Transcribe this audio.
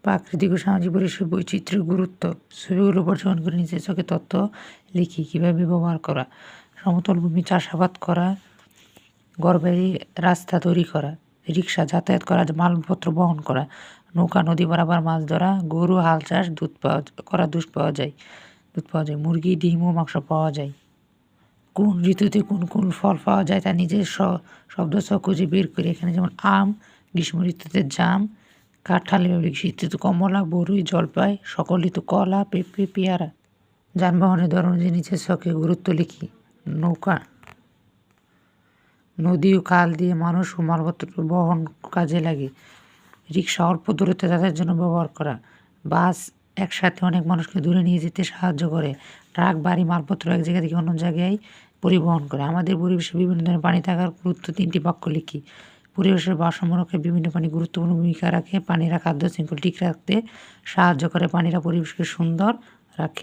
প্রাকৃতিক ও সামাজিক পরিবেশের বৈচিত্র্যের গুরুত্ব। ছবিগুলো পর্যবেক্ষণ করে নিজের চোখে তথ্য লিখি। কীভাবে ব্যবহার করা: সমতল ভূমি চাষাবাদ করা, ঘরবাড়ি রাস্তা তৈরি করা, রিক্সা যাতায়াত করা, মালপত্র বহন করা, নৌকা নদী বরাবর মাছ ধরা, গরু হাল চাষ, দুধ পাওয়া যায়, মুরগি ডিম ও মাংস পাওয়া যায়। কোন ঋতুতে কোন কোন ফল পাওয়া যায় তা নিজের শব্দ খুঁজে বের করি। এখানে যেমন আম, গ্রীষ্ম ঋতুতে জাম, কাঁঠাল, শীত ঋতু কমলা, বরুই, জলপাই, সকল ঋতু কলা, পেঁপে, পেয়ারা। যানবাহনের ধরন অনুযায়ী নিচের ছকে গুরুত্ব লিখি। নৌকা, নদী ও খাল দিয়ে মানুষ ও মালপত্র বহন কাজে লাগে। রিক্সা অল্প দূরত্বে যাতায়াতের জন্য ব্যবহার করা। বাস একসাথে অনেক মানুষকে দূরে নিয়ে যেতে সাহায্য করে। ট্রাক ভারী মালপত্র এক জায়গা থেকে অন্য জায়গায় পরিবহন করে। আমাদের পরিবেশে বিভিন্ন ধরনের পানি থাকার গুরুত্ব 3টি বাক্য লিখি। পরিবেশের ভারসাম্য রক্ষায় বিভিন্ন প্রাণী গুরুত্বপূর্ণ ভূমিকা রাখে। পানিরা খাদ্য শৃঙ্খল ঠিক রাখতে সাহায্য করে। পানিরা পরিবেশকে সুন্দর রাখে।